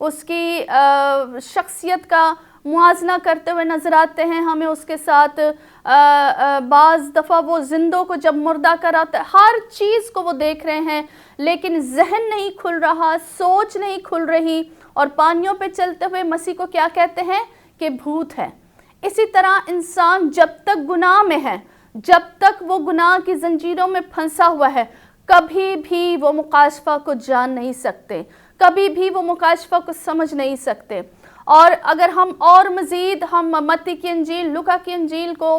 اس کی شخصیت کا موازنہ کرتے ہوئے نظر آتے ہیں. ہمیں اس کے ساتھ بعض دفعہ وہ زندوں کو جب مردہ کراتا ہے، ہر چیز کو وہ دیکھ رہے ہیں، لیکن ذہن نہیں کھل رہا، سوچ نہیں کھل رہی، اور پانیوں پہ چلتے ہوئے مسیح کو کیا کہتے ہیں کہ بھوت ہے. اسی طرح انسان جب تک گناہ میں ہے، جب تک وہ گناہ کی زنجیروں میں پھنسا ہوا ہے، کبھی بھی وہ مکاشفہ کو جان نہیں سکتے، کبھی بھی وہ مکاشفہ کو سمجھ نہیں سکتے. اور اگر ہم اور مزید ہم متی کی انجیل، لوکا کی انجیل کو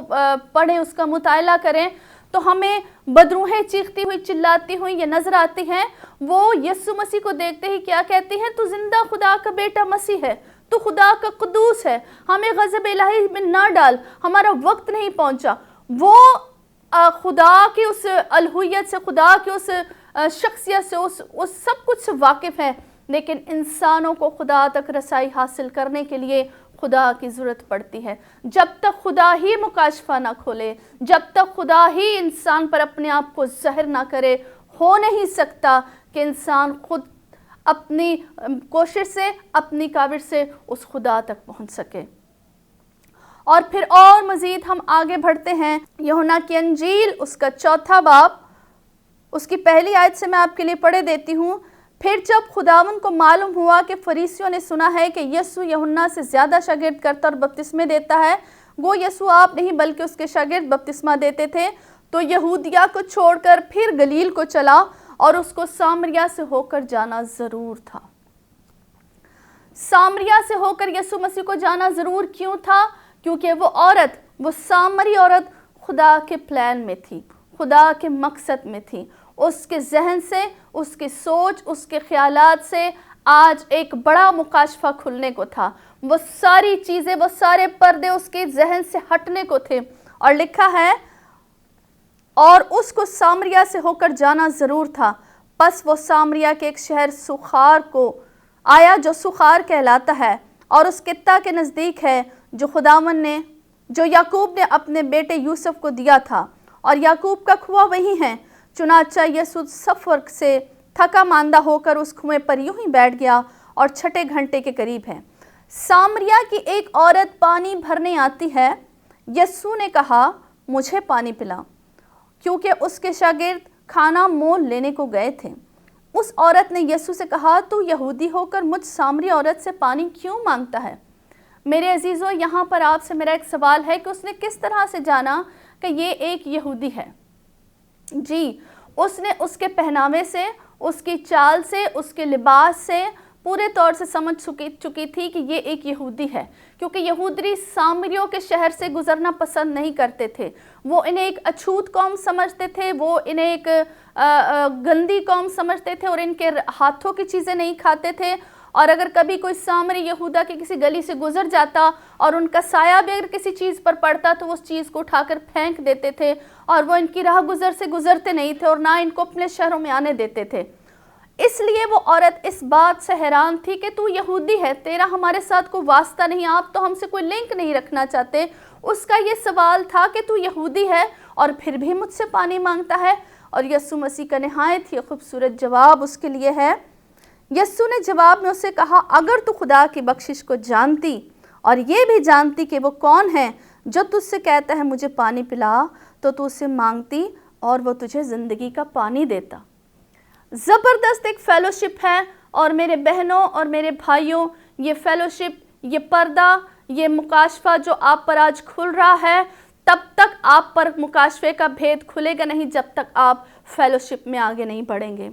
پڑھیں، اس کا مطالعہ کریں، تو ہمیں بدروحیں چیختی ہوئی چلاتی ہوئی یہ نظر آتی ہیں. وہ یسوع مسیح کو دیکھتے ہی کیا کہتی ہیں؟ تو زندہ خدا کا بیٹا مسیح ہے، تو خدا کا قدوس ہے، ہمیں غضب الہی میں نہ ڈال، ہمارا وقت نہیں پہنچا. وہ خدا کی اس الوہیت سے، خدا کی اس شخصیت سے، اس سب کچھ سے واقف ہے، لیکن انسانوں کو خدا تک رسائی حاصل کرنے کے لیے خدا کی ضرورت پڑتی ہے. جب تک خدا ہی مکاشفہ نہ کھولے، جب تک خدا ہی انسان پر اپنے آپ کو ظاہر نہ کرے، ہو نہیں سکتا کہ انسان خود اپنی کوشش سے، اپنی کاوش سے اس خدا تک پہنچ سکے. اور پھر اور مزید ہم آگے بڑھتے ہیں. یوحنا کی انجیل اس کا 4 باب، اس کی پہلی آیت سے میں آپ کے لیے پڑھے دیتی ہوں. پھر جب خداوند کو معلوم ہوا کہ فریسیوں نے سنا ہے کہ یسوع یوحنا سے زیادہ شاگرد کرتا اور بپتسمے دیتا ہے، وہ یسوع آپ نہیں بلکہ اس کے شاگرد بپتسمہ دیتے تھے، تو یہودیہ کو چھوڑ کر پھر گلیل کو چلا، اور اس کو سامریہ سے ہو کر جانا ضرور تھا. سامریہ سے ہو کر یسوع مسیح کو جانا ضرور کیوں تھا؟ کیونکہ وہ عورت، وہ سامری عورت خدا کے پلان میں تھی، خدا کے مقصد میں تھی. اس کے ذہن سے، اس کی سوچ، اس کے خیالات سے آج ایک بڑا مکاشفہ کھلنے کو تھا. وہ ساری چیزیں، وہ سارے پردے اس کے ذہن سے ہٹنے کو تھے. اور لکھا ہے، اور اس کو سامریہ سے ہو کر جانا ضرور تھا. پس وہ سامریہ کے ایک شہر سوخار کو آیا، جو سوخار کہلاتا ہے، اور اس قطہ کے نزدیک ہے جو یعقوب نے اپنے بیٹے یوسف کو دیا تھا، اور یعقوب کا کنواں وہی ہے. چنانچہ یسوع سفر سے تھکا ماندہ ہو کر اس کنویں پر یوں ہی بیٹھ گیا، اور 6 گھنٹے کے قریب ہے. سامریہ کی ایک عورت پانی بھرنے آتی ہے. یسوع نے کہا، مجھے پانی پلا، کیونکہ اس کے شاگرد کھانا مول لینے کو گئے تھے. اس عورت نے یسوع سے کہا، تو یہودی ہو کر مجھ سامری عورت سے پانی کیوں مانگتا ہے؟ میرے عزیزو، یہاں پر آپ سے میرا ایک سوال ہے کہ اس نے کس طرح سے جانا کہ یہ ایک یہودی ہے؟ جی، اس نے اس کے پہناوے سے، اس کی چال سے، اس کے لباس سے پورے طور سے سمجھ چکی تھی کہ یہ ایک یہودی ہے، کیونکہ یہودی سامریوں کے شہر سے گزرنا پسند نہیں کرتے تھے. وہ انہیں ایک اچھوت قوم سمجھتے تھے، وہ انہیں ایک گندی قوم سمجھتے تھے، اور ان کے ہاتھوں کی چیزیں نہیں کھاتے تھے. اور اگر کبھی کوئی سامری یہودا کی کسی گلی سے گزر جاتا اور ان کا سایہ بھی اگر کسی چیز پر پڑتا تو وہ اس چیز کو اٹھا کر پھینک دیتے تھے، اور وہ ان کی راہ گزر سے گزرتے نہیں تھے، اور نہ ان کو اپنے شہروں میں آنے دیتے تھے. اس لیے وہ عورت اس بات سے حیران تھی کہ تو یہودی ہے، تیرا ہمارے ساتھ کوئی واسطہ نہیں، آپ تو ہم سے کوئی لنک نہیں رکھنا چاہتے. اس کا یہ سوال تھا کہ تو یہودی ہے اور پھر بھی مجھ سے پانی مانگتا ہے. اور یسوع مسیح کا نہایت ہی خوبصورت جواب اس کے لیے ہے. یسوع نے جواب میں اسے کہا، اگر تو خدا کی بخشش کو جانتی اور یہ بھی جانتی کہ وہ کون ہے جو تجھ سے کہتا ہے مجھے پانی پلا، تو اسے مانگتی اور وہ تجھے زندگی کا پانی دیتا. زبردست ایک فیلوشپ ہے. اور میرے بہنوں اور میرے بھائیوں، یہ فیلوشپ، یہ پردہ، یہ مکاشفہ جو آپ پر آج کھل رہا ہے، تب تک آپ پر مکاشفے کا بھید کھلے گا نہیں جب تک آپ فیلوشپ میں آگے نہیں بڑھیں گے.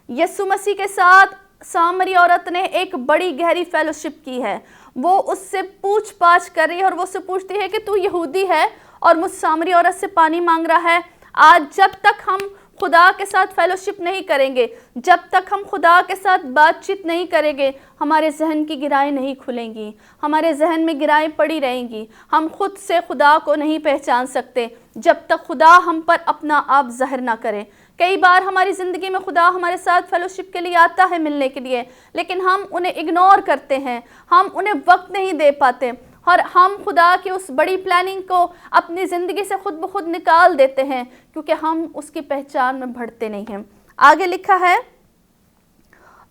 یسوع مسیح کے ساتھ سامری عورت نے ایک بڑی گہری فیلوشپ کی ہے. وہ اس سے پوچھ پاچھ کر رہی ہے اور وہ اس سے پوچھتی ہے کہ تو یہودی ہے اور مجھ سامری عورت سے پانی مانگ رہا ہے. آج جب تک ہم خدا کے ساتھ فیلوشپ نہیں کریں گے، جب تک ہم خدا کے ساتھ بات چیت نہیں کریں گے، ہمارے ذہن کی گرائیں نہیں کھلیں گی، ہمارے ذہن میں گرائیں پڑی رہیں گی. ہم خود سے خدا کو نہیں پہچان سکتے جب تک خدا ہم پر اپنا آپ ظاہر نہ کرے. کئی بار ہماری زندگی میں خدا ہمارے ساتھ فیلوشپ کے لیے آتا ہے، ملنے کے لیے، لیکن ہم انہیں اگنور کرتے ہیں، ہم انہیں وقت نہیں دے پاتے، اور ہم خدا کی اس بڑی پلاننگ کو اپنی زندگی سے خود بخود نکال دیتے ہیں کیونکہ ہم اس کی پہچان میں بڑھتے نہیں ہیں. آگے لکھا ہے،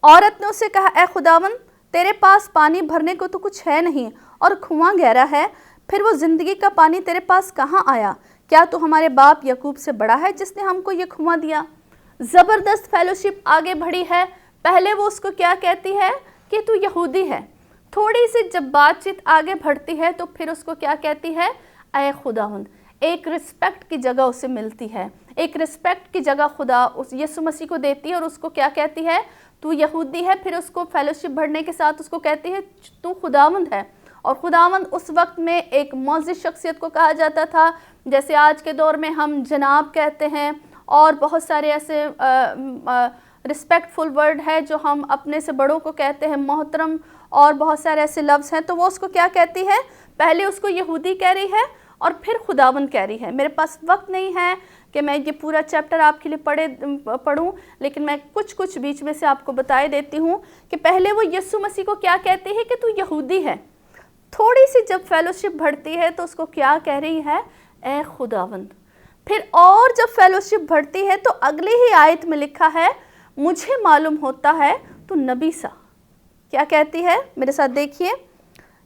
عورت نے اسے کہا، اے خداوند، تیرے پاس پانی بھرنے کو تو کچھ ہے نہیں اور کنواں گہرا ہے، پھر وہ زندگی کا پانی تیرے پاس کہاں آیا؟ کیا تو ہمارے باپ یعقوب سے بڑا ہے جس نے ہم کو یہ کنواں دیا؟ زبردست فیلوشپ آگے بڑھی ہے۔ پہلے وہ اس کو کیا کہتی ہے کہ تو یہودی ہے، تھوڑی سی جب بات چیت آگے بڑھتی ہے تو پھر اس کو کیا کہتی ہے؟ اے خداوند۔ ایک رسپیکٹ کی جگہ اسے ملتی ہے، ایک رسپیکٹ کی جگہ خدا یسوع مسیح کو دیتی ہے اور اس کو کیا کہتی ہے؟ تو یہودی ہے۔ پھر اس کو فیلوشپ بڑھنے کے ساتھ اس کو کہتی ہے تو خداوند ہے۔ اور خداوند اس وقت میں ایک معزز شخصیت کو کہا جاتا تھا، جیسے آج کے دور میں ہم جناب کہتے ہیں اور بہت سارے ایسے رسپیکٹ فل ورڈ ہے جو ہم اپنے سے بڑوں کو کہتے ہیں، محترم، اور بہت سارے ایسے لفظ ہیں۔ تو وہ اس کو کیا کہتی ہے؟ پہلے اس کو یہودی کہہ رہی ہے اور پھر خداوند کہہ رہی ہے۔ میرے پاس وقت نہیں ہے کہ میں یہ پورا چیپٹر آپ کے لیے پڑھوں، لیکن میں کچھ بیچ میں سے آپ کو بتائے دیتی ہوں کہ پہلے وہ یسوع مسیح کو کیا کہتی ہے کہ تو یہودی ہے۔ تھوڑی سی جب فیلوشپ بڑھتی ہے تو اس کو کیا کہہ رہی ہے؟ اے خداوند۔ پھر اور جب فیلوشپ بڑھتی ہے تو اگلی ہی آیت میں لکھا ہے مجھے معلوم ہوتا ہے تو نبی سا۔ کیا کہتی ہے؟ میرے ساتھ دیکھیے۔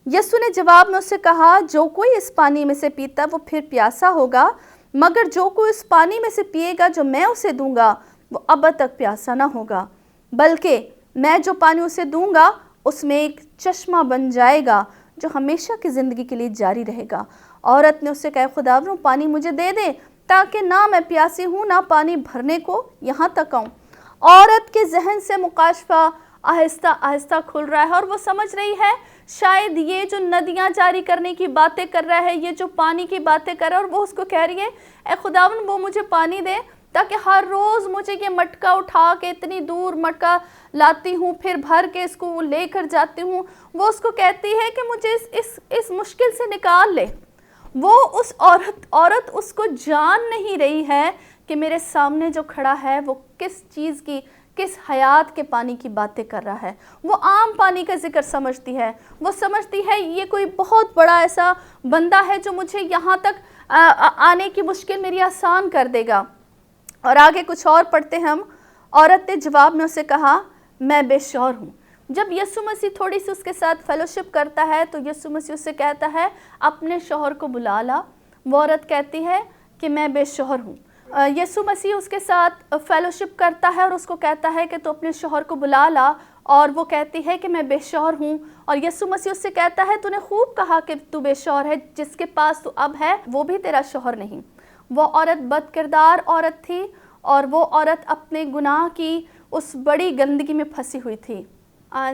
یسوع نے جواب میں اس سے کہا جو کوئی اس پانی میں سے پیتا وہ پھر پیاسا ہوگا، مگر جو کوئی اس پانی میں سے پیے گا جو میں اسے دوں گا وہ ابد تک پیاسا نہ ہوگا، بلکہ میں جو پانی اسے دوں گا اس میں ایک چشمہ بن جائے گا جو ہمیشہ کی زندگی کے لیے جاری رہے گا۔ عورت نے اس سے کہا خداوند پانی مجھے دے دے تاکہ نہ میں پیاسی ہوں نہ پانی بھرنے کو یہاں تک آؤں۔ عورت کے ذہن سے مکاشفہ آہستہ آہستہ کھل رہا ہے اور وہ سمجھ رہی ہے شاید یہ جو ندیاں جاری کرنے کی باتیں کر رہا ہے، یہ جو پانی کی باتیں کر رہا ہے، اور وہ اس کو کہہ رہی ہے اے خداوند وہ مجھے پانی دے تاکہ ہر روز مجھے یہ مٹکا اٹھا کے اتنی دور مٹکا لاتی ہوں، پھر بھر کے اس کو لے کر جاتی ہوں۔ وہ اس کو کہتی ہے کہ مجھے اس مشکل سے نکال لے۔ وہ اس عورت اس کو جان نہیں رہی ہے کہ میرے سامنے جو کھڑا ہے وہ کس چیز کی، کس حیات کے پانی کی باتیں کر رہا ہے۔ وہ عام پانی کا ذکر سمجھتی ہے، وہ سمجھتی ہے یہ کوئی بہت بڑا ایسا بندہ ہے جو مجھے یہاں تک آنے کی مشکل میری آسان کر دے گا۔ اور آگے کچھ اور پڑھتے ہیں ہم۔ عورت نے جواب میں اسے کہا میں بے شوہر ہوں۔ جب یسوع مسیح تھوڑی سی اس کے ساتھ فیلوشپ کرتا ہے تو یسوع مسیح اس سے کہتا ہے اپنے شوہر کو بلا لا۔ وہ عورت کہتی ہے کہ میں بے شوہر ہوں۔ یسوع مسیح اس کے ساتھ فیلوشپ کرتا ہے اور اس کو کہتا ہے کہ تو اپنے شوہر کو بلا لا، اور وہ کہتی ہے کہ میں بے شوہر ہوں۔ اور یسوع مسیح اس سے کہتا ہے تو نے خوب کہا کہ تو بے شوہر ہے، جس کے پاس تو اب ہے وہ بھی تیرا شوہر نہیں۔ وہ عورت بد کردار عورت تھی اور وہ عورت اپنے گناہ کی اس بڑی گندگی میں پھنسی ہوئی تھی۔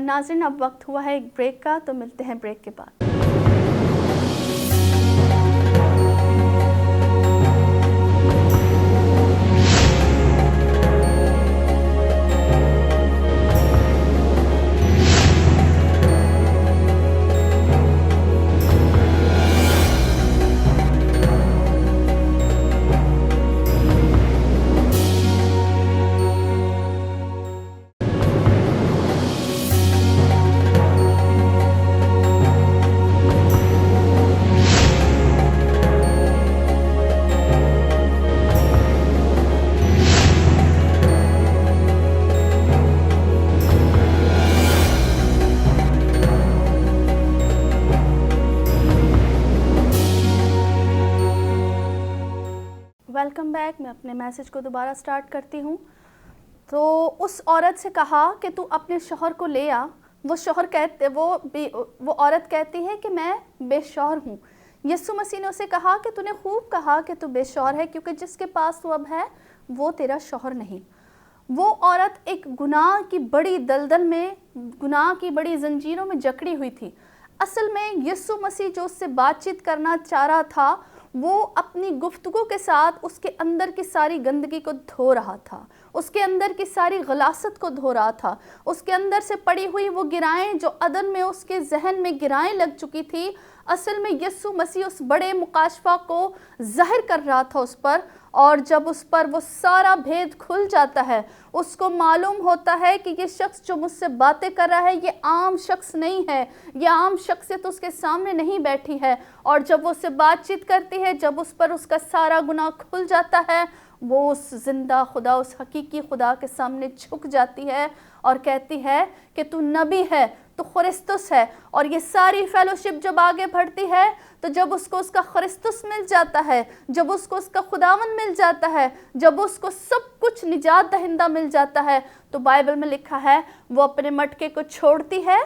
ناظرین اب وقت ہوا ہے ایک بریک کا، تو ملتے ہیں بریک کے بعد۔ Welcome back. میں اپنے میسج کو دوبارہ سٹارٹ کرتی ہوں۔ تو اس عورت سے کہا کہ تو اپنے شوہر کو لے آ۔ وہ عورت کہتی ہے کہ میں بے شوہر ہوں۔ یسوع مسیح نے اسے کہا کہ تو نے خوب کہا کہ تو بے شوہر ہے، کیونکہ جس کے پاس تو اب ہے وہ تیرا شوہر نہیں۔ وہ عورت ایک گناہ کی بڑی دلدل میں، گناہ کی بڑی زنجیروں میں جکڑی ہوئی تھی۔ اصل میں یسوع مسیح جو اس سے بات چیت کرنا چاہ رہا تھا وہ اپنی گفتگو کے ساتھ اس کے اندر کی ساری گندگی کو دھو رہا تھا، اس کے اندر کی ساری غلاست کو دھو رہا تھا، اس کے اندر سے پڑی ہوئی وہ گرائیں جو عدن میں اس کے ذہن میں گرائیں لگ چکی تھی۔ اصل میں یسوع مسیح اس بڑے مکاشفہ کو ظاہر کر رہا تھا اس پر، اور جب اس پر وہ سارا بھید کھل جاتا ہے، اس کو معلوم ہوتا ہے کہ یہ شخص جو مجھ سے باتیں کر رہا ہے یہ عام شخص نہیں ہے، یہ عام شخصیت اس کے سامنے نہیں بیٹھی ہے۔ اور جب وہ اس سے بات چیت کرتی ہے، جب اس پر اس کا سارا گناہ کھل جاتا ہے، وہ اس زندہ خدا، اس حقیقی خدا کے سامنے جھک جاتی ہے اور کہتی ہے کہ تو نبی ہے، تو خرستس ہے، اور یہ ساری فیلوشپ جب آگے بڑھتی ہے تو جب اس کو اس کا خرستس مل جاتا ہے، جب اس کو اس کا خداوند مل جاتا ہے، جب اس کو سب کچھ نجات دہندہ مل جاتا ہے، تو بائبل میں لکھا ہے وہ اپنے مٹکے کو چھوڑتی ہے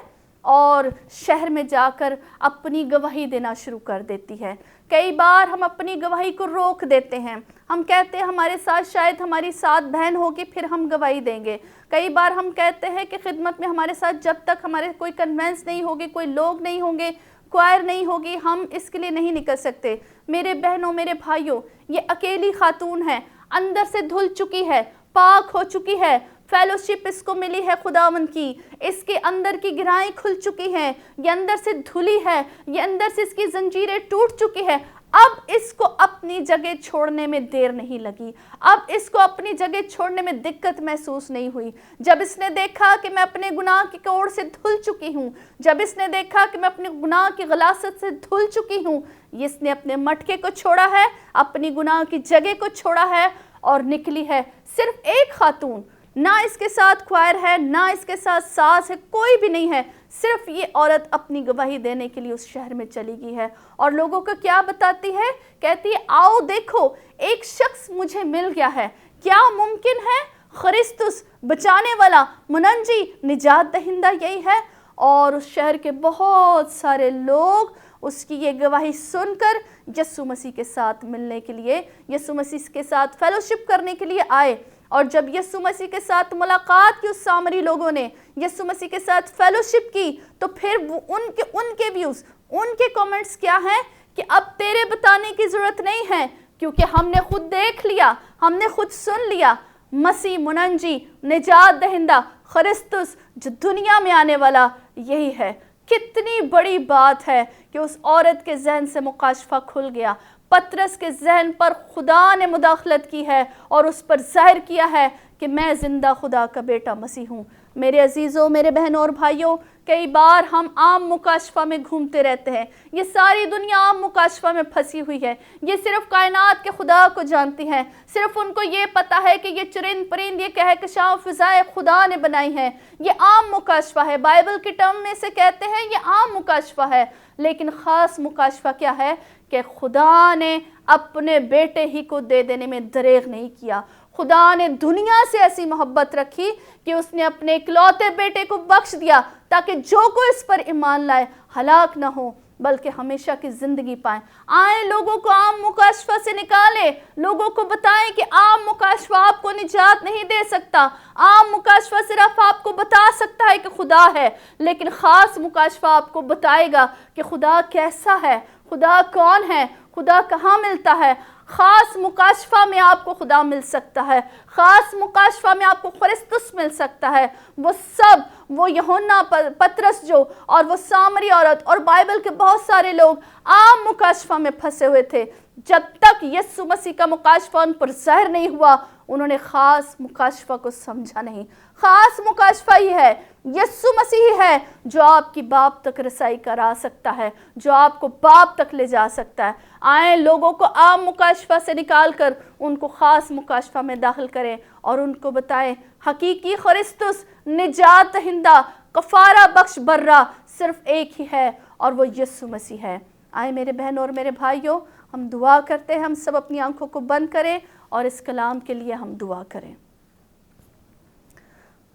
اور شہر میں جا کر اپنی گواہی دینا شروع کر دیتی ہے۔ کئی بار ہم اپنی گواہی کو روک دیتے ہیں، ہم کہتے ہیں ہمارے ساتھ شاید ہماری ساتھ بہن ہوگی پھر ہم گواہی دیں گے۔ کئی بار ہم کہتے ہیں کہ خدمت میں ہمارے ساتھ جب تک ہمارے کوئی کنونس نہیں ہوگی، کوئی لوگ نہیں ہوں گے، کوائر نہیں ہوگی، ہم اس کے لیے نہیں نکل سکتے۔ میرے بہنوں، میرے بھائیوں، یہ اکیلی خاتون ہے، اندر سے دھل چکی ہے، پاک ہو چکی ہے، فیلوشپ اس کو ملی ہے خداوند کی، اس کے اندر کی گرائیں کھل چکی ہیں، یہ اندر سے دھلی ہے، یہ اندر سے اس کی زنجیریں ٹوٹ چکی ہے۔ اب اس کو اپنی جگہ چھوڑنے میں دیر نہیں لگی، اب اس کو اپنی جگہ چھوڑنے میں دقت محسوس نہیں ہوئی۔ جب اس نے دیکھا کہ میں اپنے گناہ کی کوڑ سے دھل چکی ہوں، جب اس نے دیکھا کہ میں اپنے گناہ کی غلاظت سے دھل چکی ہوں، اس نے اپنے مٹکے کو چھوڑا ہے، اپنی گناہ کی جگہ کو چھوڑا ہے اور نکلی ہے۔ صرف ایک خاتون، نہ اس کے ساتھ کوائر ہے، نہ اس کے ساتھ ساز ہے، کوئی بھی نہیں ہے، صرف یہ عورت اپنی گواہی دینے کے لیے اس شہر میں چلی گئی ہے، اور لوگوں کو کیا بتاتی ہے؟ کہتی ہے آؤ دیکھو ایک شخص مجھے مل گیا ہے، کیا ممکن ہے؟ خرستس، بچانے والا، منجی، نجات دہندہ یہی ہے۔ اور اس شہر کے بہت سارے لوگ اس کی یہ گواہی سن کر یسوع مسیح کے ساتھ ملنے کے لیے، یسوع مسیح کے ساتھ فیلوشپ کرنے کے لیے آئے۔ اور جب یسوع مسیح کے ساتھ ملاقات کی اس سامری لوگوں نے، یسوع مسیح کے ساتھ فیلوشپ کی، تو پھر ان کے ویوز، ان کے کومنٹس کیا ہیں کہ اب تیرے بتانے کی ضرورت نہیں ہے، کیونکہ ہم نے خود دیکھ لیا، ہم نے خود سن لیا، مسیح منجی، نجات دہندہ، خرستس جو دنیا میں آنے والا یہی ہے۔ کتنی بڑی بات ہے کہ اس عورت کے ذہن سے مکاشفہ کھل گیا۔ پطرس کے ذہن پر خدا نے مداخلت کی ہے اور اس پر ظاہر کیا ہے کہ میں زندہ خدا کا بیٹا مسیح ہوں۔ میرے عزیزوں، میرے بہنوں اور بھائیوں، کئی بار ہم عام مکاشفہ میں گھومتے رہتے ہیں۔ یہ ساری دنیا عام مکاشفہ میں پھنسی ہوئی ہے، یہ صرف کائنات کے خدا کو جانتی ہے، صرف ان کو یہ پتا ہے کہ یہ چرند پرند، یہ کہکشاں فضائے خدا نے بنائی ہیں۔ یہ عام مکاشفہ ہے، بائبل کے ٹرم میں سے کہتے ہیں یہ عام مکاشفہ ہے، لیکن خاص مکاشفہ کیا ہے کہ خدا نے اپنے بیٹے ہی کو دے دینے میں دریغ نہیں کیا۔ خدا نے دنیا سے ایسی محبت رکھی کہ اس نے اپنے اکلوتے بیٹے کو بخش دیا تاکہ جو کوئی اس پر ایمان لائے ہلاک نہ ہو بلکہ ہمیشہ کی زندگی پائیں۔ آئیں لوگوں کو عام مکاشفہ سے نکالیں، لوگوں کو بتائیں کہ عام مکاشفہ آپ کو نجات نہیں دے سکتا، عام مکاشفہ صرف آپ کو بتا سکتا ہے کہ خدا ہے، لیکن خاص مکاشفہ آپ کو بتائے گا کہ خدا کیسا ہے، خدا کون ہے، خدا کہاں ملتا ہے۔ خاص مکاشفہ میں آپ کو خدا مل سکتا ہے، خاص مکاشفہ میں آپ کو خرستس مل سکتا ہے۔ وہ سب، وہ یوحنا، پطرس جو، اور وہ سامری عورت اور بائبل کے بہت سارے لوگ عام مکاشفہ میں پھنسے ہوئے تھے۔ جب تک یسوع مسیح کا مکاشفہ ان پر ظاہر نہیں ہوا، انہوں نے خاص مکاشفہ کو سمجھا نہیں۔ خاص مکاشفہ ہی ہے، یسوع مسیح ہے جو آپ کی باپ تک رسائی کرا سکتا ہے، جو آپ کو باپ تک لے جا سکتا ہے۔ آئیں لوگوں کو عام مکاشفہ سے نکال کر ان کو خاص مکاشفہ میں داخل کریں اور ان کو بتائیں حقیقی خرستس، نجات دہندہ، کفارہ بخش برہ صرف ایک ہی ہے اور وہ یسوع مسیح ہے۔ آئیں میرے بہنوں اور میرے بھائیوں، ہم دعا کرتے ہیں، ہم سب اپنی آنکھوں کو بند کریں اور اس کلام کے لیے ہم دعا کریں۔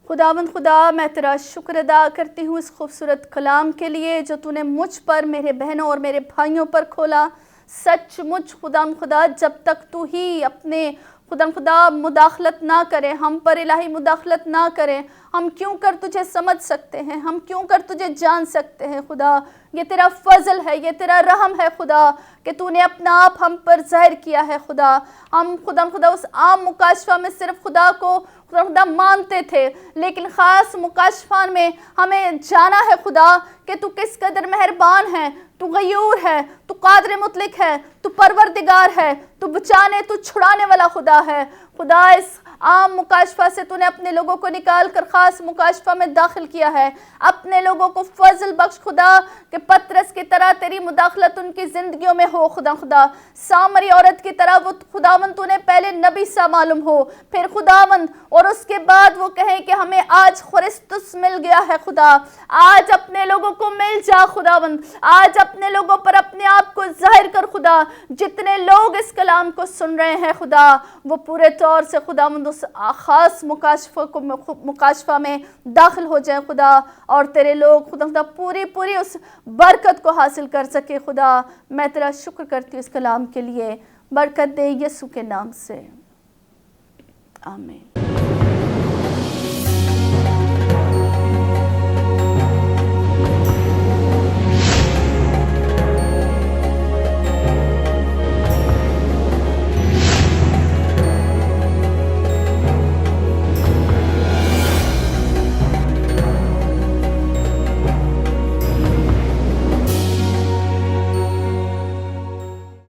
خداوند خدا، میں تیرا شکر ادا کرتی ہوں اس خوبصورت کلام کے لیے جو تو نے مجھ پر، میرے بہنوں اور میرے بھائیوں پر کھولا۔ سچ مچ خداوند خدا، جب تک تو ہی اپنے خدا مداخلت نہ کرے، ہم پر الہی مداخلت نہ کرے، ہم کیوں کر تجھے سمجھ سکتے ہیں، ہم کیوں کر تجھے جان سکتے ہیں خدا؟ یہ تیرا فضل ہے، یہ تیرا رحم ہے خدا کہ تو نے اپنا آپ ہم پر ظاہر کیا ہے خدا۔ ہم خدا اس عام مکاشفہ میں صرف خدا کو خدا مانتے تھے، لیکن خاص مکاشفہ میں ہمیں جانا ہے خدا کہ تو کس قدر مہربان ہے، تو غیور ہے، تو قادر مطلق ہے، تو پروردگار ہے، تو بچانے، تو چھڑانے والا خدا ہے۔ خدا اس عام مکاشفہ سے تو نے اپنے لوگوں کو نکال کر خاص مکاشفہ میں داخل کیا ہے. اپنے لوگوں کو فضل بخش خدا کہ پطرس کی طرح تیری مداخلت ان کی زندگیوں میں ہو. خدا سامری عورت کی طرح وہ خداوند تو نے پہلے نبی سا معلوم ہو، پھر خداوند اور اس کے بعد وہ کہیں کہ ہمیں آج خرسطس مل گیا ہے. خدا آج اپنے لوگوں کو مل جا خداوند، آج اپنے لوگوں پر اپنے آپ کو ظاہر کر خدا. جتنے لوگ اس کلام کو سن رہے ہیں خدا وہ پورے طور سے خداوند اس خاص مکاشفہ میں داخل ہو جائیں خدا، اور تیرے لوگ خدا پوری اس برکت کو حاصل کر سکے. خدا میں تیرا شکر کرتی ہوں اس کلام کے لیے. برکت دے یسوع کے نام سے، آمین.